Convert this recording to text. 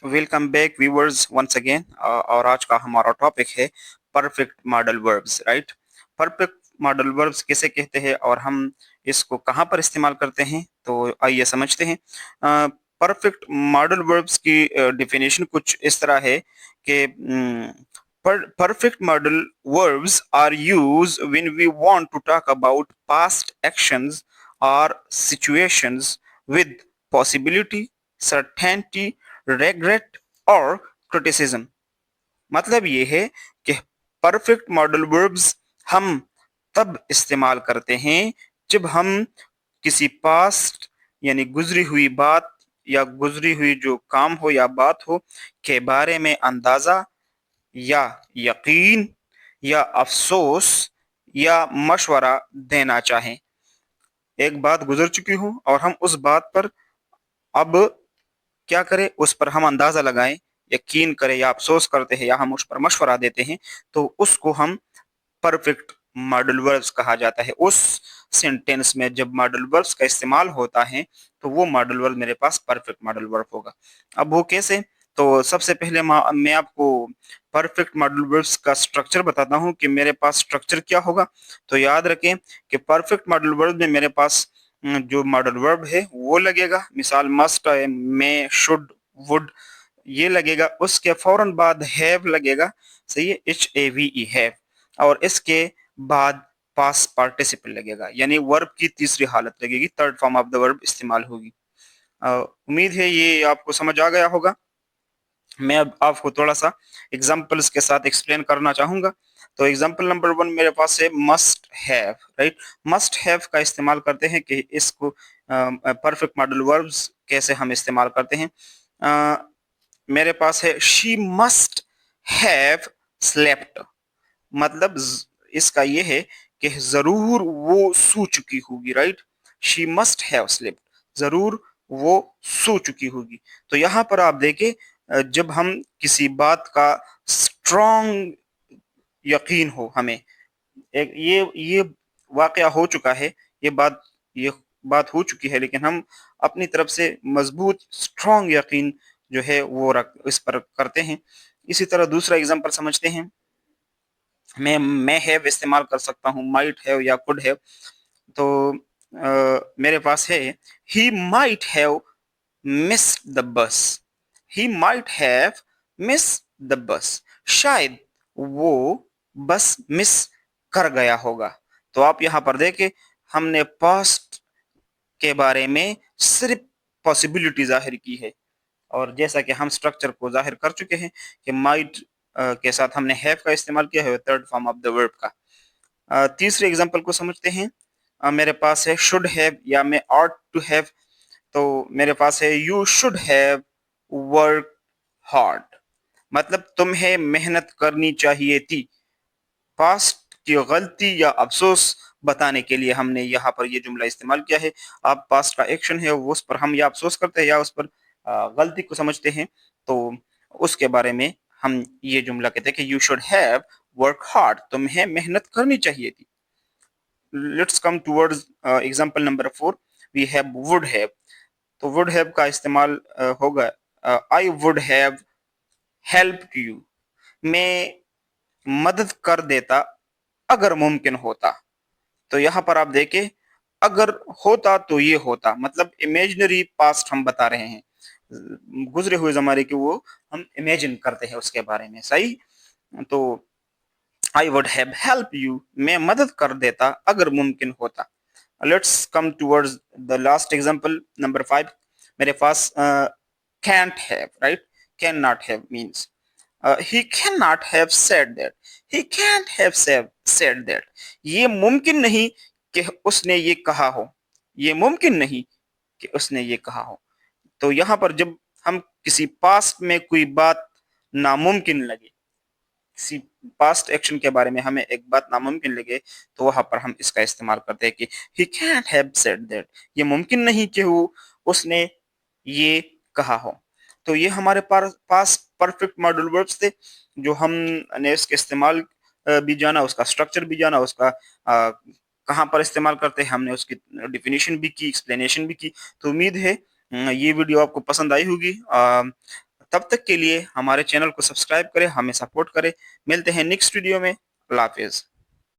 Welcome back viewers once again. और आज का हमारा टॉपिक है perfect modal verbs, right. Perfect modal verbs किसे कहते हैं और हम इसको कहाँ पर इस्तेमाल करते हैं, तो आइए समझते हैं। परफेक्ट मॉडल वर्ब्स की डेफिनेशन कुछ इस तरह है कि perfect modal verbs are use when we want to talk about past actions और situations with possibility, certainty, regret और criticism। मतलब ये है कि परफेक्ट मॉडल वर्ब्स हम तब इस्तेमाल करते हैं जब हम किसी पास्ट यानी गुजरी हुई बात या गुजरी हुई जो काम हो या बात हो के बारे में अंदाजा या यकीन या अफसोस या मशवरा देना चाहें। एक बात गुजर चुकी हो और हम उस बात पर अब क्या करें, उस पर हम अंदाजा लगाएं, यकीन करें या अफसोस करते हैं या हम उस पर मशवरा देते हैं, तो उसको हम परफेक्ट मॉडल वर्ब्स कहा जाता है। उस सेंटेंस में जब मॉडल वर्ब्स का इस्तेमाल होता है तो वो मॉडल वर्ब मेरे पास परफेक्ट मॉडल वर्ब होगा। अब वो कैसे, तो सबसे पहले मैं आपको परफेक्ट मॉडल वर्ब्स का स्ट्रक्चर बताता हूँ कि मेरे पास स्ट्रक्चर क्या होगा। तो याद रखें कि परफेक्ट मॉडल वर्ब में मेरे पास जो मॉडल वर्ब है वो लगेगा, मिसाल मस्ट है, मे, शुड, वुड, ये लगेगा। उसके फौरन बाद हैव लगेगा, सही है, HAVE हैव। और इसके बाद पास्ट पार्टिसिपल लगेगा, यानी वर्ब की तीसरी हालत लगेगी, third form of the verb इस्तेमाल होगी। उम्मीद है ये आपको समझ आ गया होगा। मैं अब आपको थोड़ा सा एग्जांपल्स के साथ एक्सप्लेन करना चाहूंगा। तो एग्जांपल नंबर 1 मेरे पास है must have, right. Must have का इस्तेमाल करते हैं कि इसको परफेक्ट मॉडल वर्ब्स कैसे हम इस्तेमाल करते हैं। अ, मेरे पास है शी मस्ट हैव स्लेप्ट। मतलब इसका ये है कि जरूर वो सो चुकी होगी, राइट। शी मस्ट हैव स्लीप्ट, जरूर वो सो चुकी होगी। तो यहाँ पर आप देखें, जब हम किसी बात का स्ट्रॉन्ग यकीन हो हमें, एक ये वाकया हो चुका है, ये बात हो चुकी है, लेकिन हम अपनी तरफ से मजबूत स्ट्रॉन्ग यकीन जो है वो इस पर करते हैं। इसी तरह दूसरा एग्जांपल समझते हैं। मैं हैव इस्तेमाल कर सकता हूँ, माइट हैव या कुड हैव। तो मेरे पास है he might have missed the bus. He might have miss the bus, शायद वो बस मिस कर गया होगा। तो आप यहाँ पर देखें, हमने पास्ट के बारे में सिर्फ पॉसिबिलिटी जाहिर की है, और जैसा कि हम स्ट्रक्चर को जाहिर कर चुके हैं कि माइट के साथ हमने हैव का इस्तेमाल किया है, third form of the verb का। तीसरे एग्जांपल को समझते हैं। मेरे पास है शुड हैव या मैं ऑट टू हैव। तो मेरे पास है you should have work hard. मतलब तुम्हें मेहनत करनी चाहिए थी। पास्ट की गलती या अफसोस बताने के लिए हमने यहाँ पर ये जुमला इस्तेमाल किया है। आप पास्ट का एक्शन है वो, उस पर हम या अफसोस करते हैं या उस पर गलती को समझते हैं, तो उसके बारे में हम ये जुमला कहते हैं कि you should have work hard, तुम्हें मेहनत करनी चाहिए थी। Let's come towards example number 4। We have would have. तो वुड हैव का इस्तेमाल होगा I would have helped you. मैं मदद कर देता अगर मुमकिन होता। तो यहाँ पर आप देखें, अगर होता तो ये होता, मतलब इमेजिनरी पास्ट हम बता रहे हैं, गुजरे हुए जमाने की वो हम इमेजिन करते हैं उसके बारे में, सही। तो आई वुड हैव हेल्प यू, मैं मदद कर देता अगर मुमकिन होता। Let's come towards the last example number 5। मेरे पास can't have, right? Cannot have means he cannot have said that, he can't have said that। ये मुमकिन नहीं कि उसने ये कहा हो, ये मुमकिन नहीं कि उसने ये कहा हो। तो यहाँ पर जब हम किसी पास्ट में कोई बात नामुमकिन लगे, किसी पास्ट एक्शन के बारे में हमें एक बात नामुमकिन लगे, तो वहां पर हम इसका इस्तेमाल करते हैं कि he can't have said that, ये मुमकिन नहीं कि वो उसने ये कहा हो। तो ये हमारे पास परफेक्ट मॉडल वर्ब्स थे, जो हमने इसके इस्तेमाल भी जाना, उसका स्ट्रक्चर भी जाना, उसका कहाँ पर इस्तेमाल करते हैं हमने उसकी डिफिनीशन भी की, एक्सप्लेनेशन भी की। तो उम्मीद है ये वीडियो आपको पसंद आई होगी। तब तक के लिए हमारे चैनल को सब्सक्राइब करें, हमें सपोर्ट करें। मिलते हैं नेक्स्ट वीडियो में। अल्लाह हाफ़िज़।